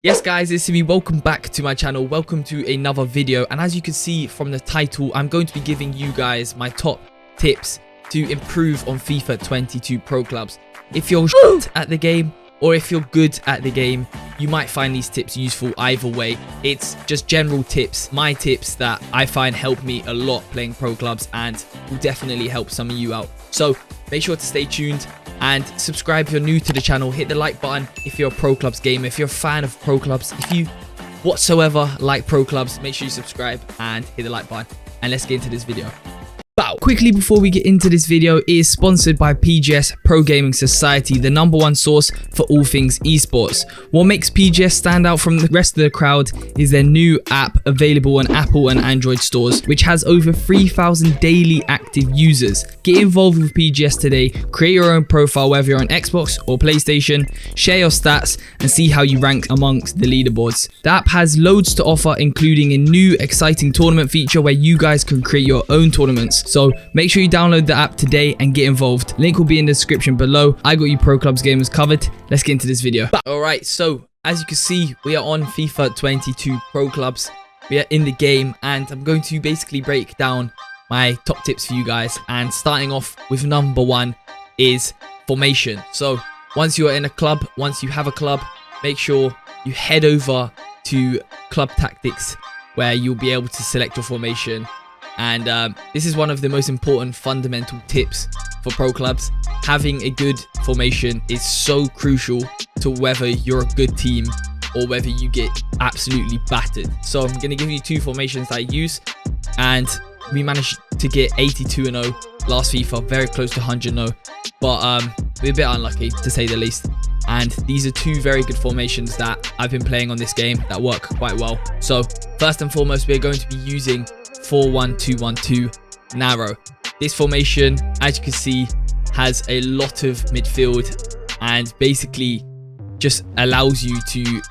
Yes guys, it's me. Welcome back to my channel. Welcome to another video, and as you can see from the title, I'm going to be giving you guys my top tips to improve on FIFA 22 Pro Clubs. If you're shit at the game or if you're good at the game, you might find these tips useful either way. It's just general tips, my tips that I find help me a lot playing pro clubs and will definitely help some of you out. So make sure to stay tuned and subscribe if you're new to the channel. Hit the like button if you're a pro clubs gamer, if you're a fan of pro clubs, if you whatsoever like pro clubs, make sure you subscribe and hit the like button, and let's get into this video. Quickly before we get into this video, it is sponsored by PGS Pro Gaming Society, the #1 source for all things esports. What makes PGS stand out from the rest of the crowd is their new app available on Apple and Android stores, which has over 3,000 daily active users. Get involved with PGS today, create your own profile whether you're on Xbox or PlayStation, share your stats and see how you rank amongst the leaderboards. The app has loads to offer, including a new exciting tournament feature where you guys can create your own tournaments. So make sure you download the app today and get involved. Link will be in the description below. I got you pro clubs gamers covered. Let's get into this video. Alright, so as you can see, we are on FIFA 22 Pro Clubs. We are in the game and I'm going to basically break down my top tips for you guys. And starting off with #1 is formation. So once you are in a club, once you have a club, make sure you head over to Club Tactics where you'll be able to select your formation. And this is one of the most important fundamental tips for pro clubs. Having a good formation is so crucial to whether you're a good team or whether you get absolutely battered. So I'm going to give you two formations that I use, and we managed to get 82-0 last FIFA, very close to 100-0, but we're a bit unlucky to say the least. And these are two very good formations that I've been playing on this game that work quite well. So first and foremost, we're going to be using 4-1-2-1-2 narrow. This formation, as you can see, has a lot of midfield and basically just allows you to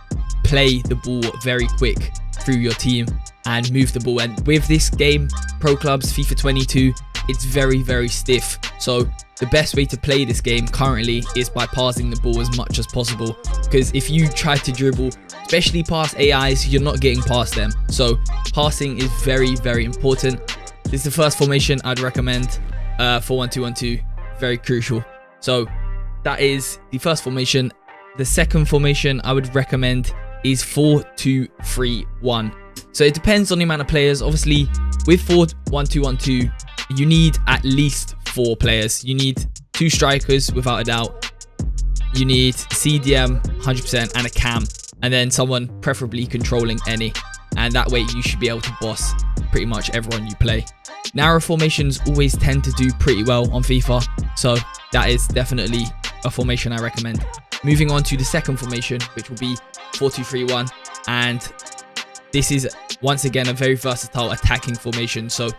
play the ball very quick through your team and move the ball. And with this game, Pro Clubs FIFA 22, it's very stiff. So the best way to play this game currently is by passing the ball as much as possible, because if you try to dribble, especially past AIs, you're not getting past them. So passing is very important. This is the first formation I'd recommend. 4-1-2-1-2, very crucial. So that is the first formation. The second formation I would recommend is 4-2-3-1. So it depends on the amount of players. Obviously with 4-1-2-1-2, you need at least 4 players. You need 2 strikers without a doubt. You need CDM 100% and a cam, and then someone preferably controlling any, and that way you should be able to boss pretty much everyone you play. Narrow formations always tend to do pretty well on FIFA, so that is definitely a formation I recommend. Moving on to the second formation, which will be 4-2-3-1, and this is once again a very versatile attacking formation. So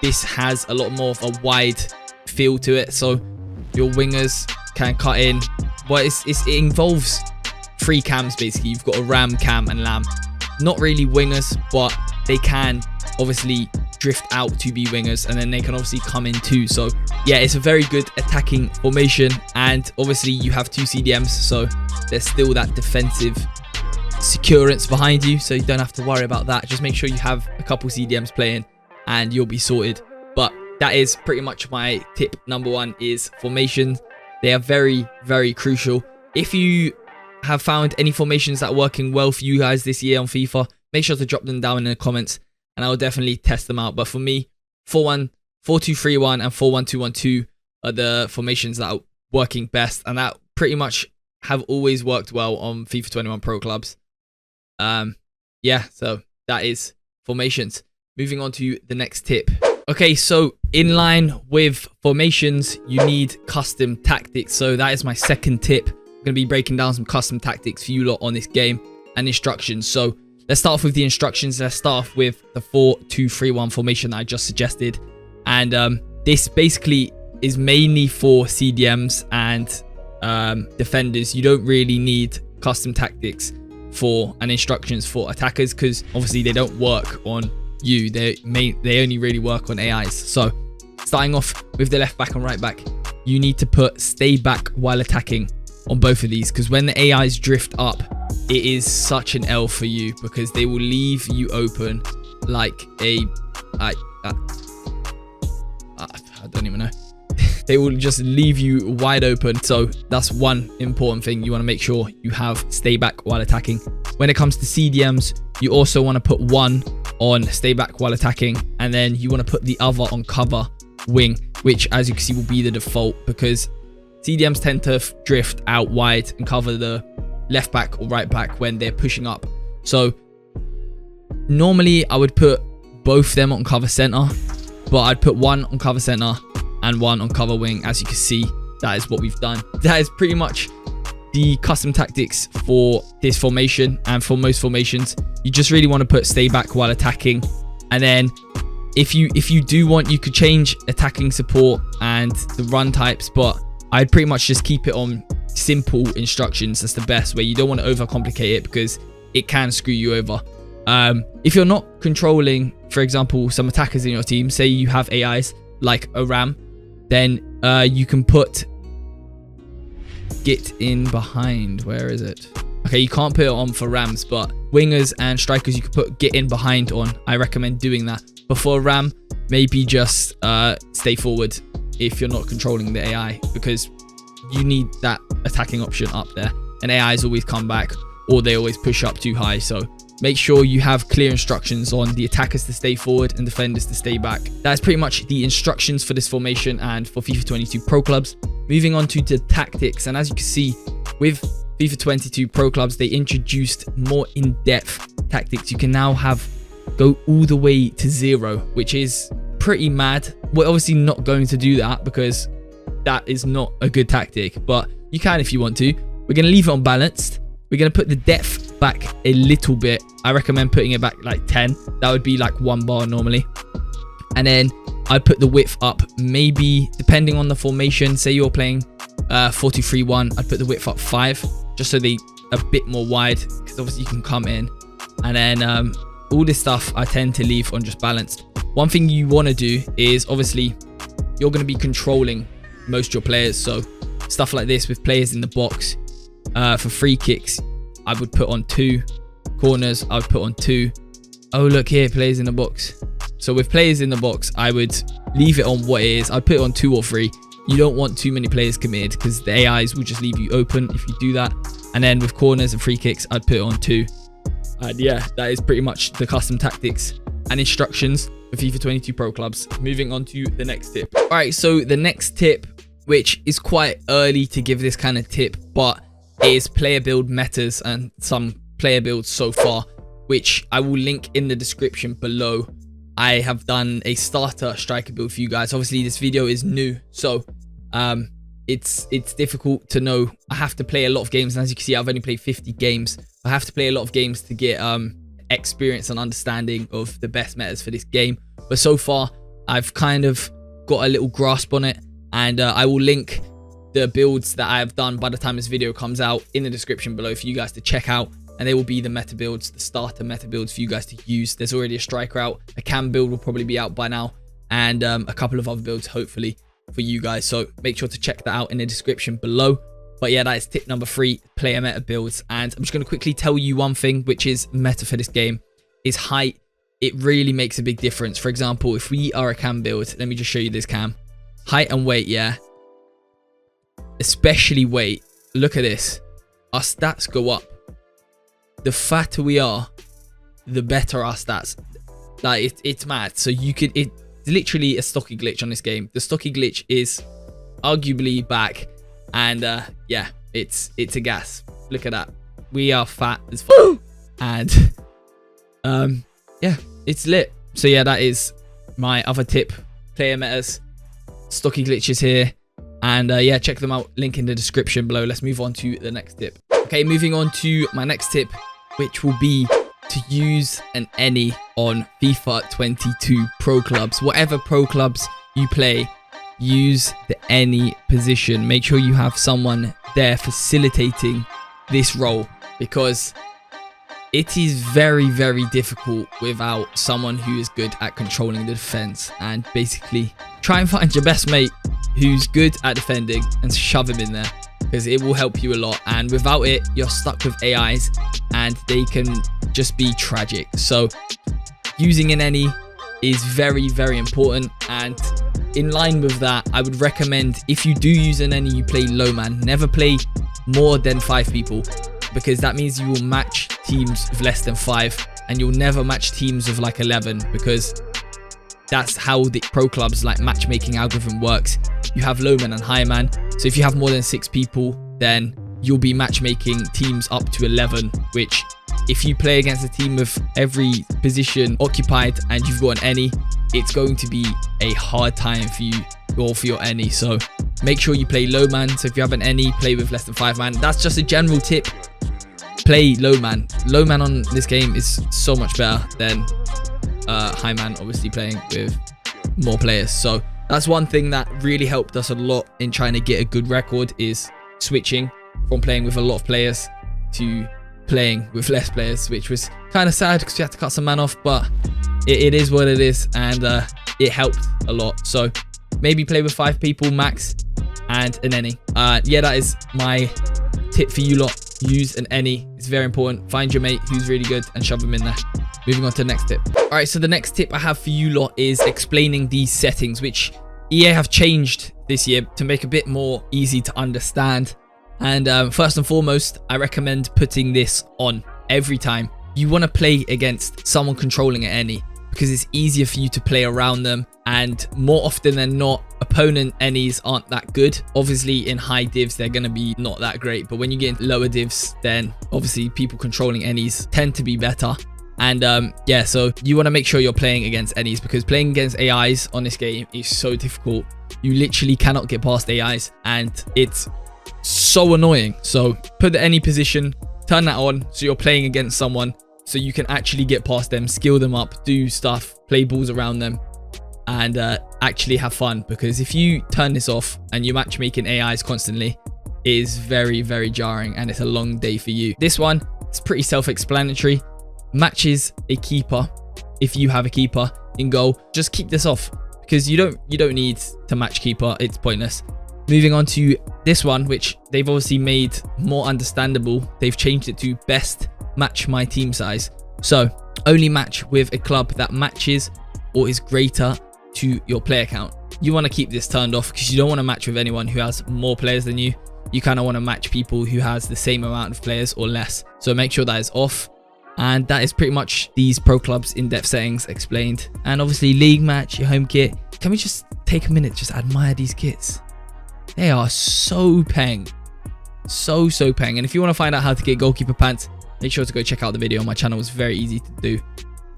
this has a lot more of a wide feel to it, so your wingers can cut in. But it involves 3 cams basically. You've got a ram, cam and lamb. Not really wingers, but they can obviously drift out to be wingers, and then they can obviously come in too. So yeah, it's a very good attacking formation, and obviously you have 2 CDMs, so there's still that defensive securance behind you, so you don't have to worry about that. Just make sure you have a couple CDMs playing and you'll be sorted. But that is pretty much my tip #1 is formations. They are very crucial. If you have found any formations that are working well for you guys this year on FIFA, make sure to drop them down in the comments and I will definitely test them out. But for me, 4-2-3-1 and 4-1-2-1-2 are the formations that are working best, and that pretty much have always worked well on FIFA 21 Pro Clubs. Yeah, so that is formations. Moving on to the next tip. Okay, so in line with formations, you need custom tactics. So that is my second tip. I'm going to be breaking down some custom tactics for you lot on this game and instructions. So let's start off with the instructions. Let's start off with the 4-2-3-1 formation that I just suggested. And this basically is mainly for CDMs and defenders. You don't really need custom tactics for and instructions for attackers, because obviously they don't work on you. They only really work on AIs. So starting off with the left back and right back, you need to put stay back while attacking on both of these, because when the AIs drift up, it is such an L for you, because they will leave you open like I don't even know. They will just leave you wide open. So that's one important thing. You want to make sure you have stay back while attacking. When it comes to CDMs, you also want to put one on stay back while attacking, and then you want to put the other on cover wing, which as you can see will be the default, because CDMs tend to drift out wide and cover the left back or right back when they're pushing up. So normally I would put both them on cover center, but I'd put one on cover center and one on cover wing. As you can see, that is what we've done. That is pretty much the custom tactics for this formation, and for most formations you just really want to put stay back while attacking. And then if you do want, you could change attacking support and the run types, but I'd pretty much just keep it on simple instructions. That's the best way. You don't want to overcomplicate it, because it can screw you over. If you're not controlling, for example, some attackers in your team, say you have AIs like a Ram, then you can put get in behind. Where is it? Okay, you can't put it on for Rams, but wingers and strikers you could put get in behind on. I recommend doing that. Before Ram, maybe just stay forward if you're not controlling the AI, because you need that attacking option up there, and AIs always come back, or they always push up too high. So make sure you have clear instructions on the attackers to stay forward and defenders to stay back. That's pretty much the instructions for this formation and for FIFA 22 Pro Clubs. Moving on to the tactics, and as you can see with FIFA 22 Pro Clubs, they introduced more in-depth tactics. You can now go all the way to 0, which is pretty mad. We're obviously not going to do that, because that is not a good tactic, but you can if you want to. We're going to leave it on balanced. We're going to put the depth back a little bit. I recommend putting it back like 10. That would be like 1 bar normally. And then I'd put the width up, maybe depending on the formation. Say you're playing 4-2-3-1, I'd put the width up 5, just so they a bit more wide, because obviously you can come in. And then all this stuff I tend to leave on just balanced. One thing you want to do is, obviously you're going to be controlling most of your players, so stuff like this with players in the box. For free kicks, I would put on 2. Corners, I would put on 2. Oh, look here, players in the box. So with players in the box, I would leave it on what it is. I'd put it on 2 or 3. You don't want too many players committed, because the AIs will just leave you open if you do that. And then with corners and free kicks, I'd put it on 2. And yeah, that is pretty much the custom tactics and instructions for FIFA 22 Pro Clubs. Moving on to the next tip. All right, so the next tip, which is quite early to give this kind of tip, but it is player build metas and some player builds so far, which I will link in the description below. I have done a starter striker build for you guys. Obviously this video is new, so it's difficult to know. I have to play a lot of games, and as you can see, I've only played 50 games. I have to play a lot of games to get experience and understanding of the best metas for this game. But so far, I've kind of got a little grasp on it, and I will link the builds that I have done by the time this video comes out in the description below for you guys to check out. And they will be the meta builds, the starter meta builds for you guys to use. There's already a striker out. A cam build will probably be out by now, and a couple of other builds hopefully for you guys. So make sure to check that out in the description below. But yeah, that is tip number 3, player meta builds. And I'm just going to quickly tell you one thing, which is meta for this game, is height. It really makes a big difference. For example, if we are a cam build, let me just show you this cam. Height and weight, yeah. Especially weight. Look at this. Our stats go up. The fatter we are, the better our stats. Like it's mad. So you could, it's literally a stocky glitch on this game. The stocky glitch is arguably back, and yeah, it's a gas. Look at that. We are fat as fuck, and yeah, it's lit. So yeah, that is my other tip. Player metas, stocky glitches here, and yeah, check them out. Link in the description below. Let's move on to the next tip. Okay, moving on to my next tip, which will be to use an any on FIFA 22 Pro Clubs. Whatever Pro Clubs you play, use the any position. Make sure you have someone there facilitating this role, because it is very, very difficult without someone who is good at controlling the defense. And basically, try and find your best mate who's good at defending and shove him in there. because it will help you a lot. And without it, you're stuck with AIs and they can just be tragic. So using an any is very, very important. And in line with that, I would recommend, if you do use an any, you play low man. Never play more than 5 people, because that means you will match teams with less than 5, and you'll never match teams of like 11, because that's how the pro clubs like matchmaking algorithm works. You have low man and high man. So if you have more than 6 people, then you'll be matchmaking teams up to 11, which if you play against a team with every position occupied and you've got an any, it's going to be a hard time for you or for your any. So make sure you play low man. So if you have an any, play with less than 5 man. That's just a general tip. Play low man. Low man on this game is so much better than high man, obviously playing with more players. So that's one thing that really helped us a lot in trying to get a good record, is switching from playing with a lot of players to playing with less players, which was kind of sad because we had to cut some man off, but it is what it is, and it helped a lot. So maybe play with 5 people max and an any. Yeah, that is my tip for you lot. Use an any. It's very important. Find your mate who's really good and shove him in there. Moving on to the next tip. All right, so the next tip I have for you lot is explaining these settings, which EA have changed this year to make a bit more easy to understand. And first and foremost, I recommend putting this on every time you want to play against someone controlling an any, because it's easier for you to play around them, and more often than not, opponent ennies aren't that good. Obviously in high divs they're going to be not that great, but when you get in lower divs, then obviously people controlling ennies tend to be better. And yeah, so you want to make sure you're playing against ennies, because playing against AIs on this game is so difficult. You literally cannot get past AIs, and it's so annoying. So put the any position, turn that on, so you're playing against someone, so you can actually get past them, skill them up, do stuff, play balls around them, and actually have fun. Because if you turn this off and you're matchmaking AIs constantly, it is very, very jarring, and it's a long day for you. This one is pretty self-explanatory. Matches a keeper. If you have a keeper in goal, just keep this off, because you don't need to match keeper. It's pointless. Moving on to this one, which they've obviously made more understandable. They've changed it to best match my team size. So only match with a club that matches or is greater to your player count. You want to keep this turned off, because you don't want to match with anyone who has more players than you. You kind of want to match people who has the same amount of players or less. So make sure that is off. And that is pretty much these pro clubs in-depth settings explained. And obviously league match, your home kit. Can we just take a minute, just admire these kits? They are so peng. So peng. And if you want to find out how to get goalkeeper pants, make sure to go check out the video on my channel. It's very easy to do.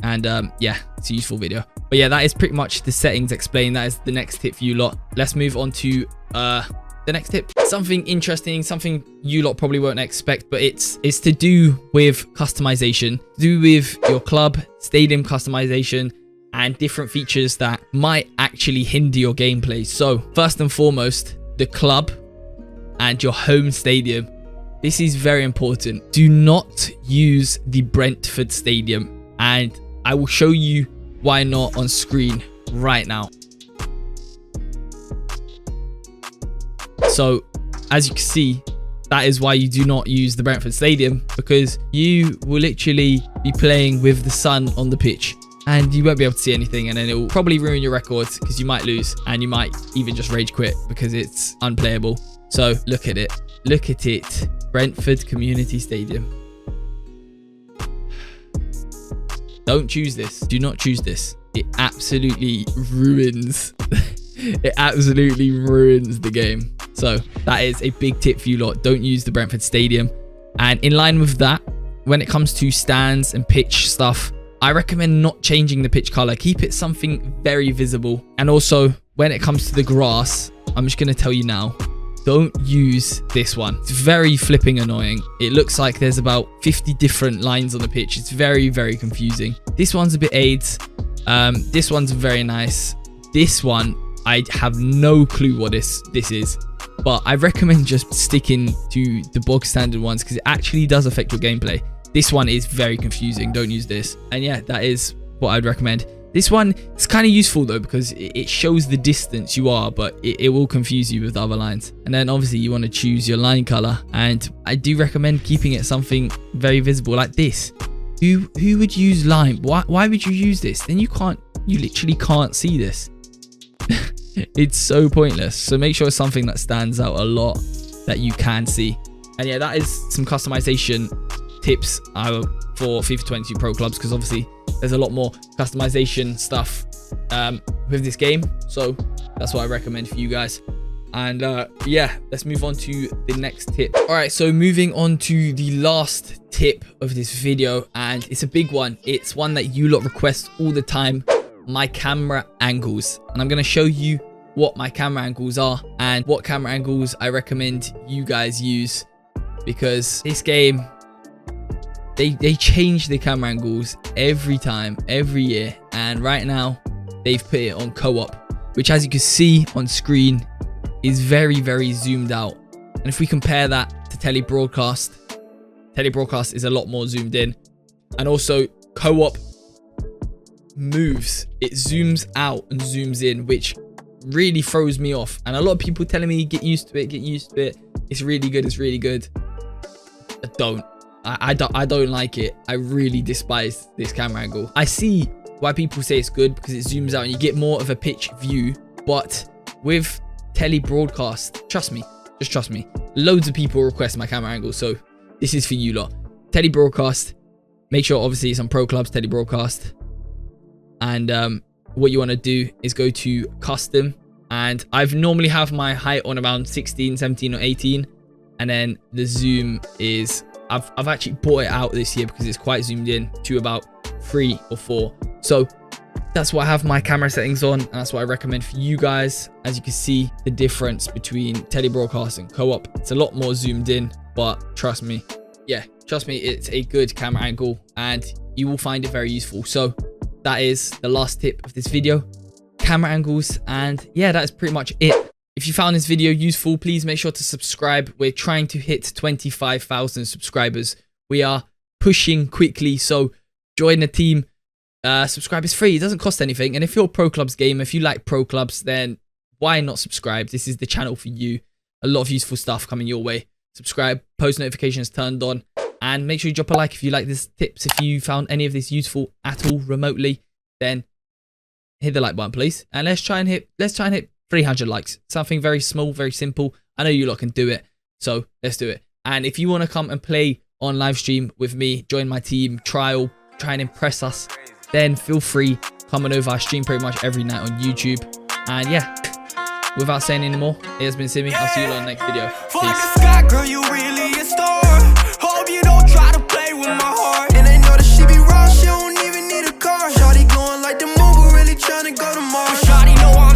And yeah, it's a useful video. But yeah, that is pretty much the settings explained. That is the next tip for you lot. Let's move on to the next tip. Something interesting, something you lot probably won't expect, but it's to do with customization, to do with your club, stadium customization, and different features that might actually hinder your gameplay. So first and foremost, the club and your home stadium. This is very important. Do not use the Brentford stadium, and I will show you why not on screen right now. So as you can see, that is why you do not use the Brentford stadium, because you will literally be playing with the sun on the pitch and you won't be able to see anything, and then it will probably ruin your records, because you might lose and you might even just rage quit because it's unplayable. So look at it. Look at it. Brentford Community Stadium. Don't choose this. Do not choose this. It absolutely ruins it absolutely ruins the game. So that is a big tip for you lot. Don't use the Brentford stadium. And in line with that, when it comes to stands and pitch stuff, I recommend not changing the pitch color. Keep it something very visible. And also when it comes to the grass, I'm just going to tell you now, don't use this one. It's very flipping annoying. It looks like there's about 50 different lines on the pitch. It's very, very confusing. This one's a bit AIDS. This one's very nice. This one, I have no clue what this is. But I recommend just sticking to the bog standard ones, because it actually does affect your gameplay. This one is very confusing. Don't use this. And yeah, that is what I'd recommend. This one is kind of useful though, because it shows the distance you are, but it will confuse you with the other lines. And then obviously you want to choose your line color, and I do recommend keeping it something very visible like this. Who would use lime? Why would you use this? Then you literally can't see this. It's so pointless. So make sure it's something that stands out a lot that you can see. And yeah, that is some customization tips for FIFA 22 Pro Clubs, because obviously there's a lot more customization stuff with this game. So that's what I recommend for you guys. And yeah, let's move on to the next tip. All right, so moving on to the last tip of this video, and it's a big one. It's one that you lot request all the time: my camera angles. And I'm going to show you what my camera angles are and what camera angles I recommend you guys use, because this game, they change the camera angles every time, every year. And right now they've put it on co-op, which, as you can see on screen, is very, very zoomed out. And if we compare that to telebroadcast is a lot more zoomed in. And also co-op moves, it zooms out and zooms in, which really throws me off. And a lot of people telling me get used to it, it's really good, I don't like it. I really despise this camera angle. I see why people say it's good, because it zooms out and you get more of a pitch view, but with telebroadcast, trust me, just trust me, loads of people request my camera angle, so this is for you lot. Telebroadcast, make sure obviously it's on Pro Clubs telebroadcast. And what you want to do is go to custom, and I've normally have my height on around 16, 17 or 18, and then the zoom is, I've actually bought it out this year because it's quite zoomed in to about 3 or 4. So that's what I have my camera settings on, and that's what I recommend for you guys. As you can see the difference between telebroadcast and co-op, it's a lot more zoomed in, but trust me, it's a good camera angle and you will find it very useful. So that is the last tip of this video, camera angles. And yeah, that's pretty much it. If you found this video useful, please make sure to subscribe. We're trying to hit 25,000 subscribers. We are pushing quickly, so join the team. Subscribe is free, it doesn't cost anything. And if you're a Pro Clubs gamer, if you like Pro Clubs, then why not subscribe? This is the channel for you. A lot of useful stuff coming your way. Subscribe, post notifications turned on, and make sure you drop a like if you like these tips. If you found any of this useful at all remotely, then hit the like button, please. And let's try and hit 300 likes. Something very small, very simple. I know you lot can do it, so let's do it. And if you want to come and play on live stream with me, join my team, try and impress us, then feel free, come on over. I stream pretty much every night on YouTube. And yeah, without saying any more, it has been Simi. I'll see you on the next video. Peace.